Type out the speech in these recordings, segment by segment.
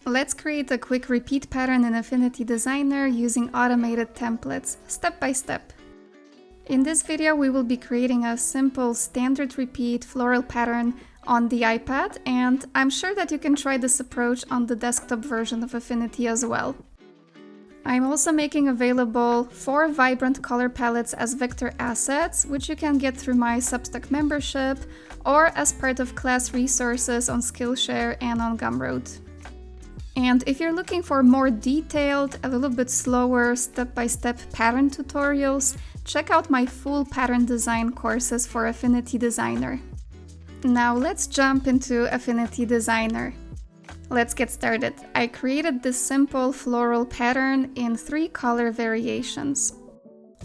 Let's create a quick repeat pattern in Affinity Designer using automated templates, step by step. In this video, we will be creating a simple standard repeat floral pattern on the iPad, and I'm sure that you can try this approach on the desktop version of Affinity as well. I'm also making available 4 vibrant color palettes as vector assets, which you can get through my Substack membership or as part of class resources on Skillshare and on Gumroad. And if you're looking for more detailed, a little bit slower, step-by-step pattern tutorials, check out my full pattern design courses for Affinity Designer. Now let's jump into Affinity Designer. Let's get started. I created this simple floral pattern in 3 color variations.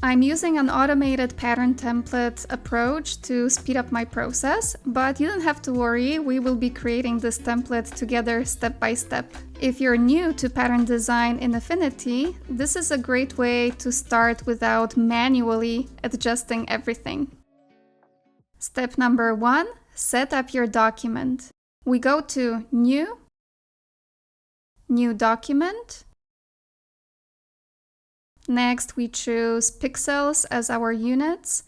I'm using an automated pattern template approach to speed up my process, but you don't have to worry, we will be creating this template together step by step. If you're new to pattern design in Affinity, this is a great way to start without manually adjusting everything. Step number 1, set up your document. We go to New, New Document. Next, we choose pixels as our units,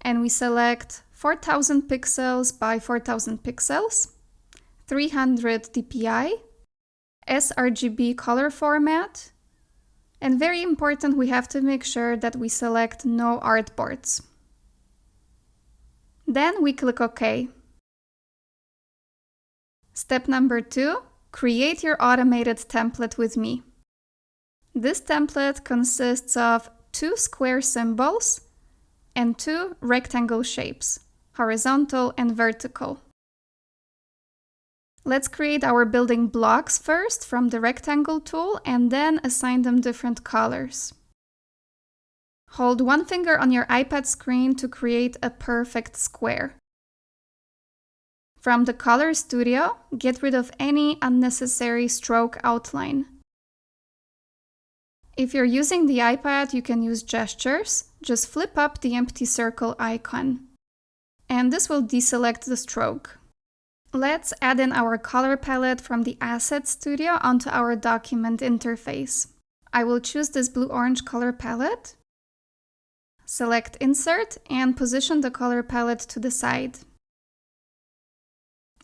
and we select 4000 pixels by 4000 pixels, 300 dpi, sRGB color format, and very important, we have to make sure that we select no artboards. Then we click OK. Step number 2, create your automated template with me. This template consists of 2 square symbols and 2 rectangle shapes, horizontal and vertical. Let's create our building blocks first from the rectangle tool and then assign them different colors. Hold one finger on your iPad screen to create a perfect square. From the Color Studio, get rid of any unnecessary stroke outline. If you're using the iPad, you can use gestures. Just flip up the empty circle icon. And this will deselect the stroke. Let's add in our color palette from the Asset Studio onto our document interface. I will choose this blue-orange color palette, select Insert, and position the color palette to the side.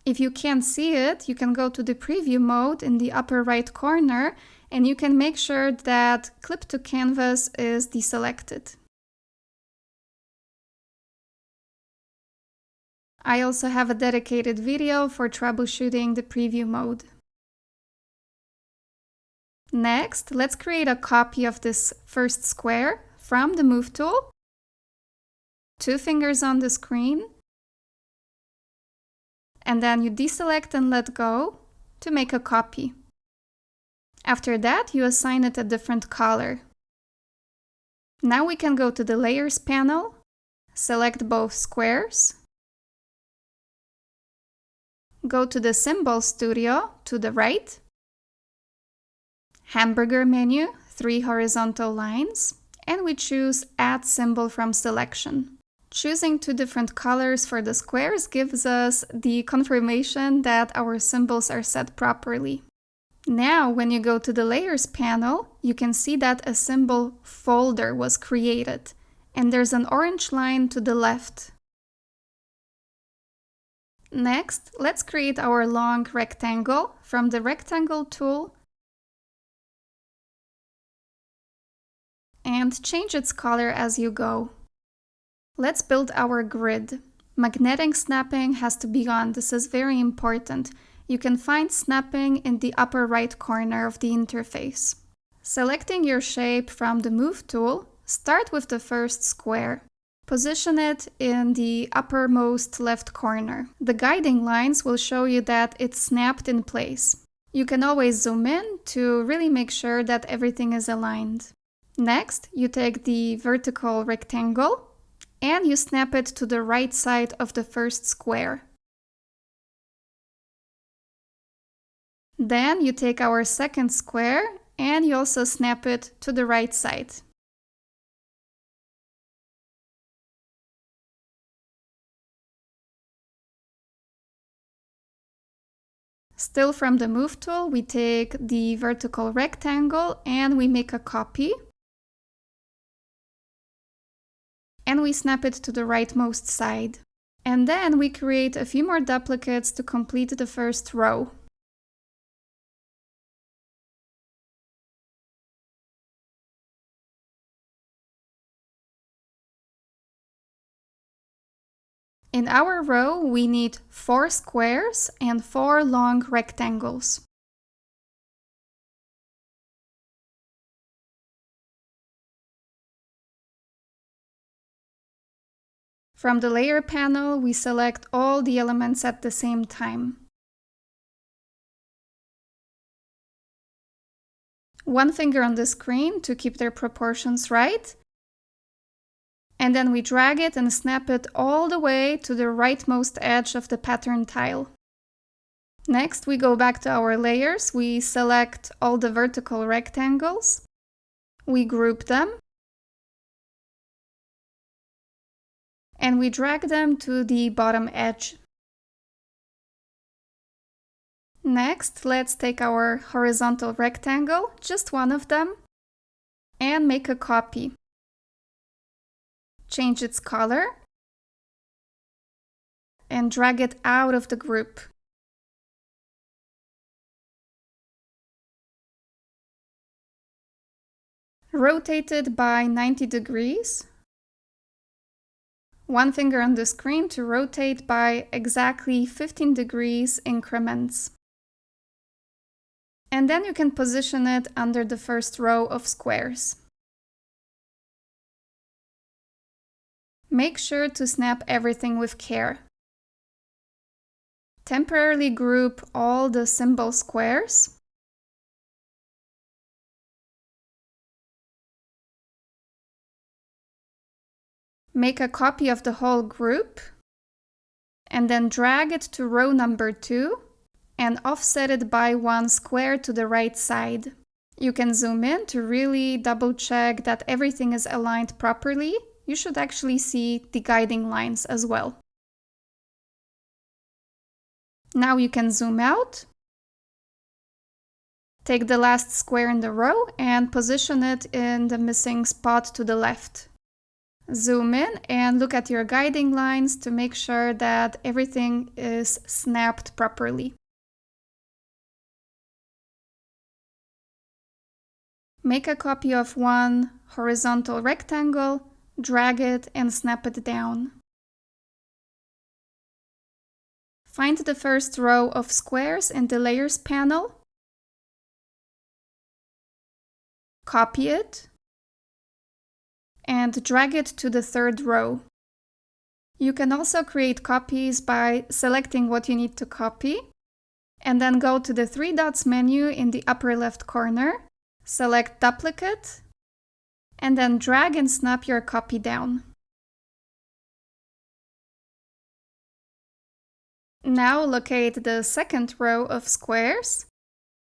If you can't see it, you can go to the preview mode in the upper right corner and you can make sure that Clip to Canvas is deselected. I also have a dedicated video for troubleshooting the preview mode. Next, let's create a copy of this first square from the Move tool. 2 fingers on the screen. And then you deselect and let go to make a copy. After that, you assign it a different color. Now we can go to the Layers panel, select both squares, go to the Symbol Studio to the right, Hamburger menu, 3 horizontal lines, and we choose Add Symbol from Selection. Choosing 2 different colors for the squares gives us the confirmation that our symbols are set properly. Now, when you go to the Layers panel, you can see that a symbol folder was created, and there's an orange line to the left. Next, let's create our long rectangle from the Rectangle tool and change its color as you go. Let's build our grid. Magnetic snapping has to be on. This is very important. You can find snapping in the upper right corner of the interface. Selecting your shape from the Move tool, start with the first square. Position it in the uppermost left corner. The guiding lines will show you that it's snapped in place. You can always zoom in to really make sure that everything is aligned. Next, you take the vertical rectangle and you snap it to the right side of the first square. Then you take our second square and you also snap it to the right side. Still from the Move tool, we take the vertical rectangle and we make a copy. And we snap it to the rightmost side. And then we create a few more duplicates to complete the first row. In our row, we need 4 squares and 4 long rectangles. From the layer panel, we select all the elements at the same time. One finger on the screen to keep their proportions right. And then we drag it and snap it all the way to the rightmost edge of the pattern tile. Next, we go back to our layers. We select all the vertical rectangles. We group them. And we drag them to the bottom edge. Next, let's take our horizontal rectangle, just one of them, and make a copy. Change its color and drag it out of the group. Rotate it by 90 degrees. One finger on the screen to rotate by exactly 15 degrees increments. And then you can position it under the first row of squares. Make sure to snap everything with care. Temporarily group all the symbol squares. Make a copy of the whole group and then drag it to row number 2 and offset it by 1 square to the right side. You can zoom in to really double check that everything is aligned properly. You should actually see the guiding lines as well. Now you can zoom out. Take the last square in the row and position it in the missing spot to the left. Zoom in and look at your guiding lines to make sure that everything is snapped properly. Make a copy of one horizontal rectangle, drag it and snap it down. Find the first row of squares in the Layers panel. Copy it and drag it to the third row. You can also create copies by selecting what you need to copy and then go to the 3 dots menu in the upper left corner, select Duplicate, and then drag and snap your copy down. Now locate the second row of squares,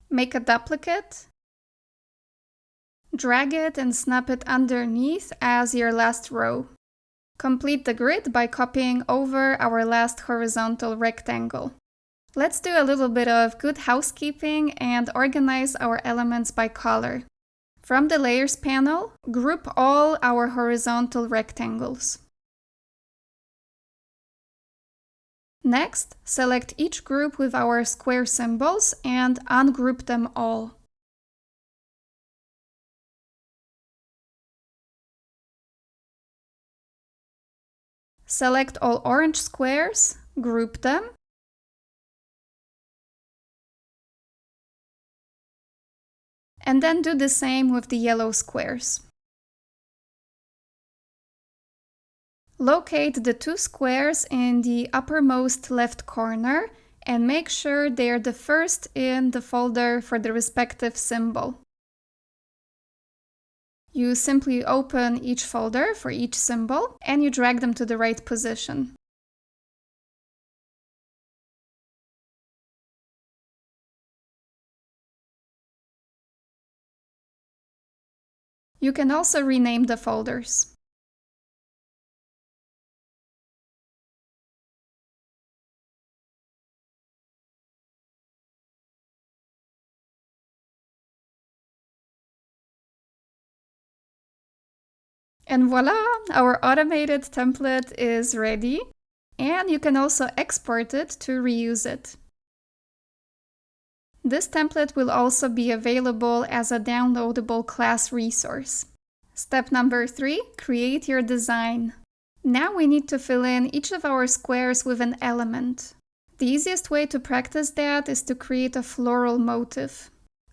make a duplicate, drag it and snap it underneath as your last row. Complete the grid by copying over our last horizontal rectangle. Let's do a little bit of good housekeeping and organize our elements by color. From the Layers panel, group all our horizontal rectangles. Next, select each group with our square symbols and ungroup them all. Select all orange squares, group them. And then do the same with the yellow squares. Locate the 2 squares in the uppermost left corner and make sure they're the first in the folder for the respective symbol. You simply open each folder for each symbol and you drag them to the right position. You can also rename the folders. And voila, our automated template is ready. And you can also export it to reuse it. This template will also be available as a downloadable class resource. Step number 3, create your design. Now we need to fill in each of our squares with an element. The easiest way to practice that is to create a floral motif.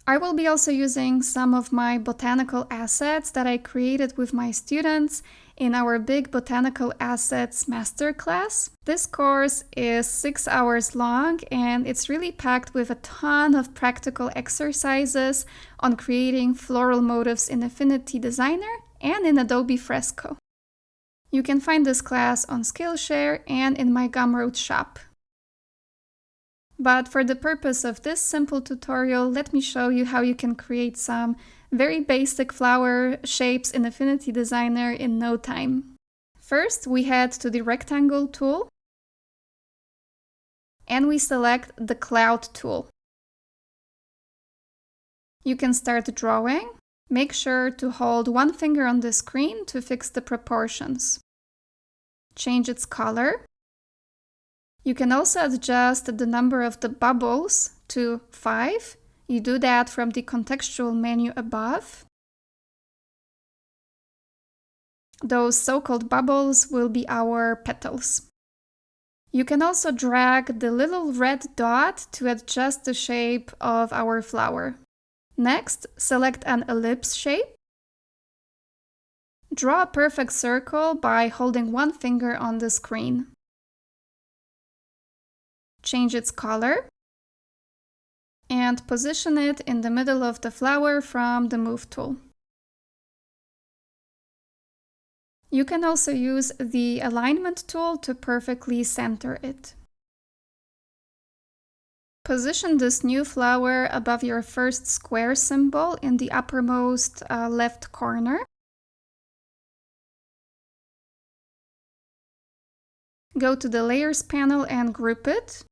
I will be also using some of my botanical assets that I created with my students in our Big Botanical Assets Masterclass. This course is 6 hours long and it's really packed with a ton of practical exercises on creating floral motifs in Affinity Designer and in Adobe Fresco. You can find this class on Skillshare and in my Gumroad shop. But for the purpose of this simple tutorial, let me show you how you can create some very basic flower shapes in Affinity Designer in no time. First, we head to the rectangle tool and we select the cloud tool. You can start drawing. Make sure to hold one finger on the screen to fix the proportions. Change its color. You can also adjust the number of the bubbles to 5. You do that from the contextual menu above. Those so-called bubbles will be our petals. You can also drag the little red dot to adjust the shape of our flower. Next, select an ellipse shape. Draw a perfect circle by holding one finger on the screen. Change its color and position it in the middle of the flower from the Move tool. You can also use the Alignment tool to perfectly center it. Position this new flower above your first square symbol in the uppermost left corner. Go to the Layers panel and group it.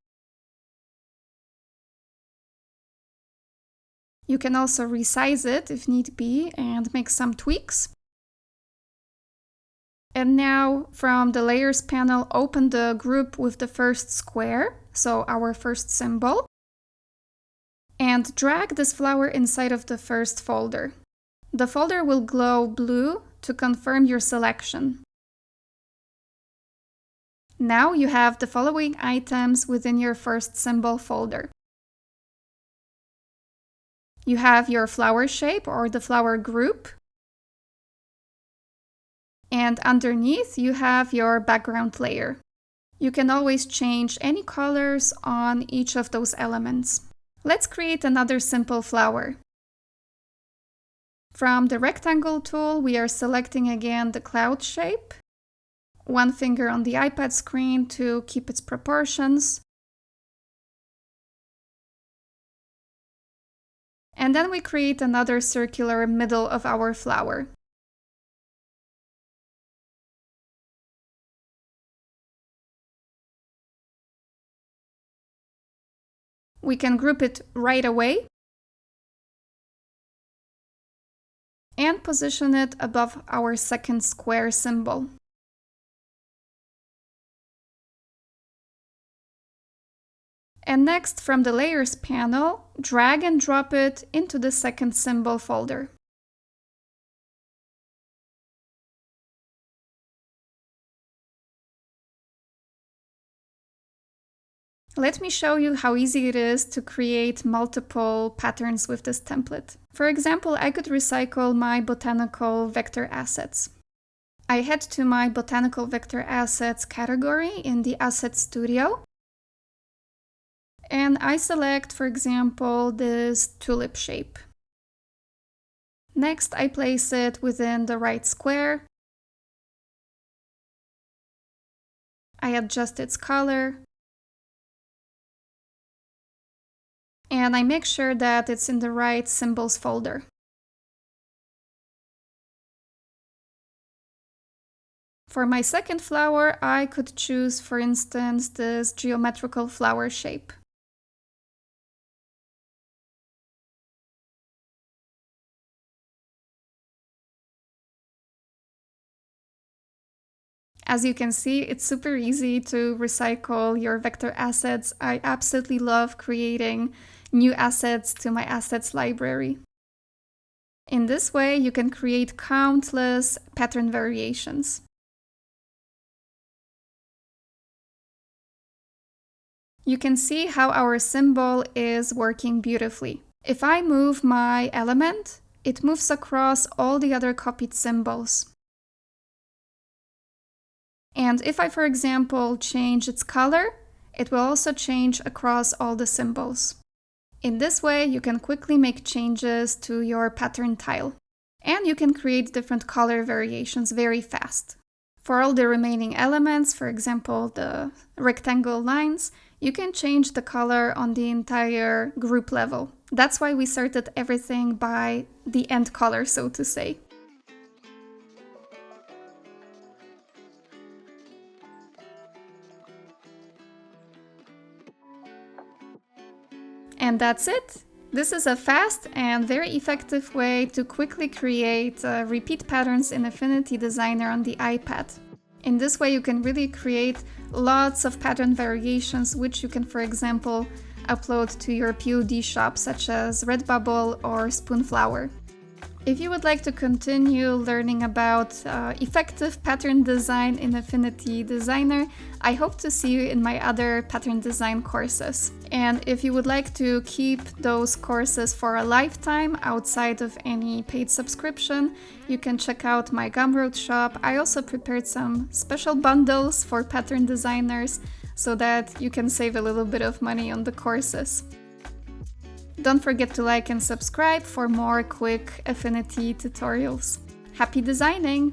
You can also resize it if need be and make some tweaks. And now from the Layers panel, open the group with the first square, so our first symbol, and drag this flower inside of the first folder. The folder will glow blue to confirm your selection. Now you have the following items within your first symbol folder. You have your flower shape or the flower group. And underneath you have your background layer. You can always change any colors on each of those elements. Let's create another simple flower. From the rectangle tool, we are selecting again the cloud shape. One finger on the iPad screen to keep its proportions. And then we create another circular middle of our flower. We can group it right away and position it above our second square symbol. And next, from the Layers panel, drag and drop it into the second symbol folder. Let me show you how easy it is to create multiple patterns with this template. For example, I could recycle my botanical vector assets. I head to my botanical vector assets category in the Asset Studio. And I select, for example, this tulip shape. Next, I place it within the right square. I adjust its color. And I make sure that it's in the right symbols folder. For my second flower, I could choose, for instance, this geometrical flower shape. As you can see, it's super easy to recycle your vector assets. I absolutely love creating new assets to my assets library. In this way, you can create countless pattern variations. You can see how our symbol is working beautifully. If I move my element, it moves across all the other copied symbols. And if I, for example, change its color, it will also change across all the symbols. In this way, you can quickly make changes to your pattern tile. And you can create different color variations very fast. For all the remaining elements, for example, the rectangle lines, you can change the color on the entire group level. That's why we sorted everything by the end color, so to say. And that's it! This is a fast and very effective way to quickly create repeat patterns in Affinity Designer on the iPad. In this way, you can really create lots of pattern variations, which you can, for example, upload to your POD shop, such as Redbubble or Spoonflower. If you would like to continue learning about effective pattern design in Affinity Designer, I hope to see you in my other pattern design courses. And if you would like to keep those courses for a lifetime outside of any paid subscription, you can check out my Gumroad shop. I also prepared some special bundles for pattern designers so that you can save a little bit of money on the courses. Don't forget to like and subscribe for more quick Affinity tutorials. Happy designing!